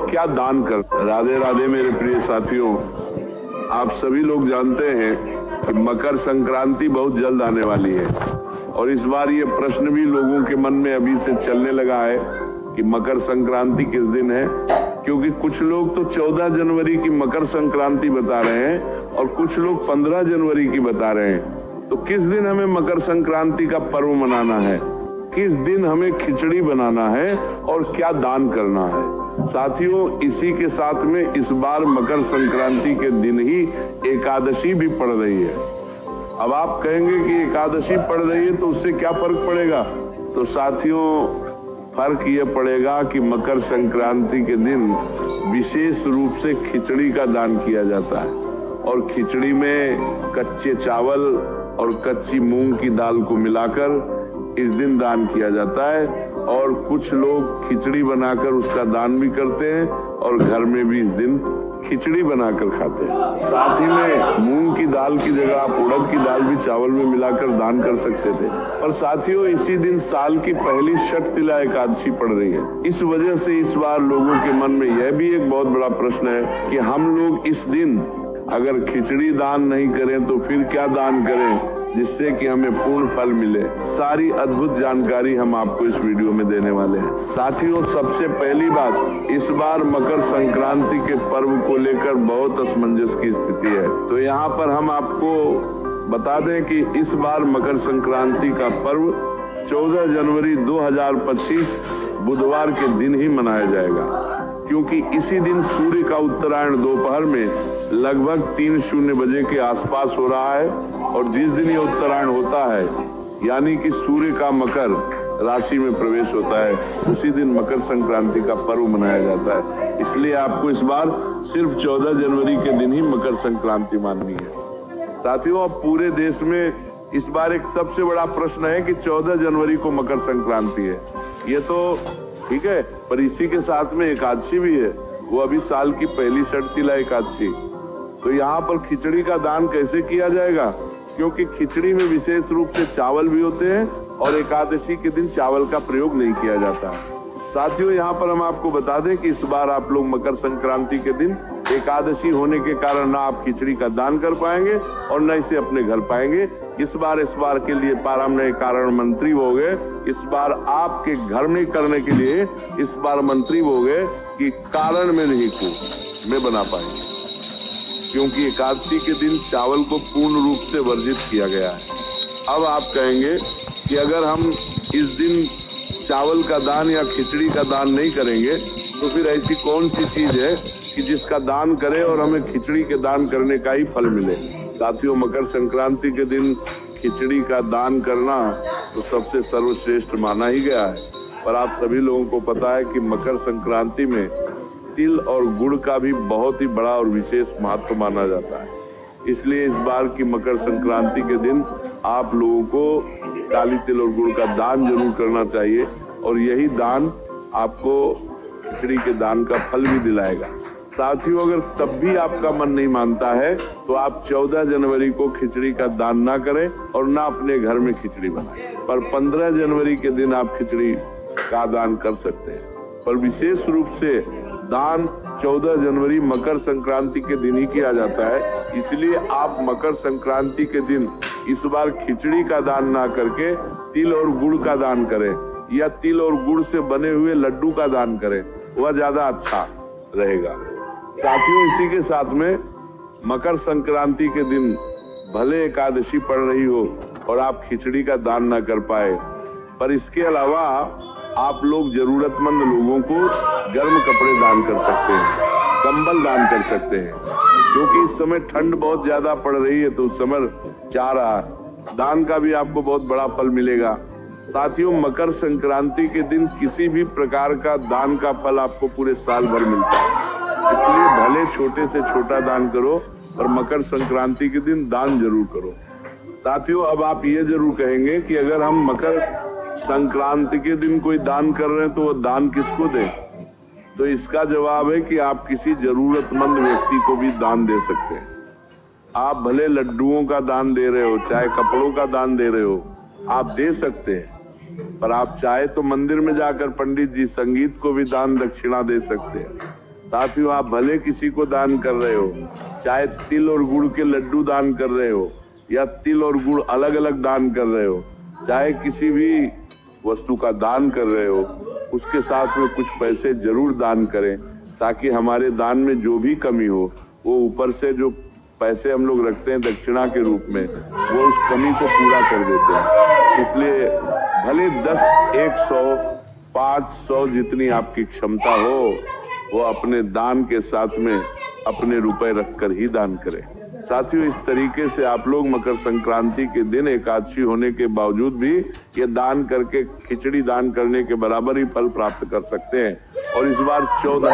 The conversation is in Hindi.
क्या दान कर। राधे राधे मेरे प्रिय साथियों, आप सभी लोग जानते हैं कि मकर संक्रांति बहुत जल्द आने वाली है और इस बार ये प्रश्न भी लोगों के मन में अभी से चलने लगा है कि मकर संक्रांति किस दिन है, क्योंकि कुछ लोग तो 14 जनवरी की मकर संक्रांति बता रहे हैं और कुछ लोग 15 जनवरी की बता रहे हैं। तो किस दिन हमें मकर संक्रांति का पर्व मनाना है, किस दिन हमें खिचड़ी बनाना है और क्या दान करना है। साथियों, इसी के साथ में इस बार मकर संक्रांति के दिन ही एकादशी भी पड़ रही है। अब आप कहेंगे कि एकादशी पड़ रही है तो उससे क्या फर्क पड़ेगा। तो साथियों, फर्क ये पड़ेगा कि मकर संक्रांति के दिन विशेष रूप से खिचड़ी का दान किया जाता है और खिचड़ी में कच्चे चावल और कच्ची मूंग की दाल को मिलाकर इस दिन दान किया जाता है और कुछ लोग खिचड़ी बनाकर उसका दान भी करते हैं और घर में भी इस दिन खिचड़ी बनाकर खाते हैं। साथ ही में मूंग की दाल की जगह आप उड़द की दाल भी चावल में मिलाकर दान कर सकते थे। और साथियों, इसी दिन साल की पहली षटतिला एकादशी पड़ रही है। इस वजह से इस बार लोगों के मन में यह भी एक बहुत बड़ा प्रश्न है कि हम लोग इस दिन अगर खिचड़ी दान नहीं करें तो फिर क्या दान करें जिससे कि हमें पूर्ण फल मिले। सारी अद्भुत जानकारी हम आपको इस वीडियो में देने वाले हैं। साथियों, सबसे पहली बात, इस बार मकर संक्रांति के पर्व को लेकर बहुत असमंजस की स्थिति है। तो यहाँ पर हम आपको बता दें कि इस बार मकर संक्रांति का पर्व 14 जनवरी 2025 बुधवार के दिन ही मनाया जाएगा, क्योंकि इसी दिन सूर्य का उत्तरायण दोपहर में लगभग 3:00 बजे के आसपास हो रहा है और जिस दिन ये उत्तरायण होता है यानी कि सूर्य का मकर राशि में प्रवेश होता है, उसी दिन मकर संक्रांति का पर्व मनाया जाता है। इसलिए आपको इस बार सिर्फ 14 जनवरी के दिन ही मकर संक्रांति माननी है। साथियों, अब पूरे देश में इस बार एक सबसे बड़ा प्रश्न है कि 14 जनवरी को मकर संक्रांति है। ये तो ठीक है, पर इसी के साथ में एकादशी भी है, वो अभी साल की पहली षटतिला एकादशी। तो यहाँ पर खिचड़ी का दान कैसे किया जाएगा, क्योंकि खिचड़ी में विशेष रूप से चावल भी होते हैं और एकादशी के दिन चावल का प्रयोग नहीं किया जाता। साथियों, यहाँ पर हम आपको बता दें कि इस बार आप लोग मकर संक्रांति के दिन एकादशी होने के कारण ना आप खिचड़ी का दान कर पाएंगे और न इसे अपने घर पाएंगे। इस बार के लिए हमने कारण मंत्री हो गए। इस बार आपके घर में करने के लिए इस बार मंत्री हो गए कि कारण में नहीं को में बना पाएंगे, क्योंकि एकादशी के दिन चावल को पूर्ण रूप से वर्जित किया गया है। अब आप कहेंगे कि अगर हम इस दिन चावल का दान या खिचड़ी का दान नहीं करेंगे तो फिर ऐसी कौन सी चीज है कि जिसका दान करें और हमें खिचड़ी के दान करने का ही फल मिले। साथियों, मकर संक्रांति के दिन खिचड़ी का दान करना तो सबसे सर्वश्रेष्ठ माना ही गया है, पर आप सभी लोगों को पता है कि मकर संक्रांति में तिल और गुड़ का भी बहुत ही बड़ा और विशेष महत्व माना जाता है। इसलिए इस बार की मकर संक्रांति के दिन आप लोगों को काली तिल और गुड़ का दान जरूर करना चाहिए और यही दान आपको खिचड़ी के दान का फल भी दिलाएगा। साथियों, अगर तब भी आपका मन नहीं मानता है तो आप 14 जनवरी को खिचड़ी का दान ना करें और ना अपने घर में खिचड़ी बनाएं, पर 15 जनवरी के दिन आप खिचड़ी का दान कर सकते हैं। पर विशेष रूप से दान 14 जनवरी मकर संक्रांति के दिन ही किया जाता है। इसलिए आप मकर संक्रांति के दिन इस बार खिचड़ी का दान ना करके तिल और गुड़ का दान करें या तिल और गुड़ से बने हुए लड्डू का दान करें, वह ज्यादा अच्छा रहेगा। साथियों, इसी के साथ में मकर संक्रांति के दिन भले एकादशी पड़ रही हो और आप खिचड़ी का दान ना कर पाए, पर इसके अलावा आप लोग जरूरतमंद लोगों को गर्म कपड़े दान कर सकते हैं, कंबल दान कर सकते हैं, क्योंकि इस समय ठंड बहुत ज्यादा पड़ रही है तो उस समय जा रहा है। दान का भी आपको बहुत बड़ा फल मिलेगा। साथियों, मकर संक्रांति के दिन किसी भी प्रकार का दान का फल आपको पूरे साल भर मिलता है, इसलिए भले छोटे से छोटा दान करो पर मकर संक्रांति के दिन दान जरूर करो। साथियों, अब आप ये जरूर कहेंगे कि अगर हम मकर संक्रांति के दिन कोई दान कर रहे हैं तो वो दान किसको दें, तो इसका जवाब है कि आप किसी जरूरतमंद व्यक्ति को भी दान दे सकते हैं। आप भले लड्डुओं का दान दे रहे हो, चाहे कपड़ों का दान दे रहे हो, आप दे सकते हैं, पर आप चाहे तो मंदिर में जाकर पंडित जी संगीत को भी दान दक्षिणा दे सकते हैं। साथियों, आप भले किसी को दान कर रहे हो, चाहे तिल और गुड़ के लड्डू दान कर रहे हो या तिल और गुड़ अलग अलग दान कर रहे हो, चाहे किसी भी वस्तु का दान कर रहे हो, उसके साथ में कुछ पैसे जरूर दान करें, ताकि हमारे दान में जो भी कमी हो वो ऊपर से जो पैसे हम लोग रखते हैं दक्षिणा के रूप में, वो उस कमी को पूरा कर देते हैं। इसलिए भले 10, 100, 500 जितनी आपकी क्षमता हो, वो अपने दान के साथ में अपने रुपए रखकर ही दान करें। साथियों, इस तरीके से आप लोग मकर संक्रांति के दिन एकादशी होने के बावजूद भी ये दान करके खिचड़ी दान करने के बराबर ही फल प्राप्त कर सकते हैं। और इस बार 14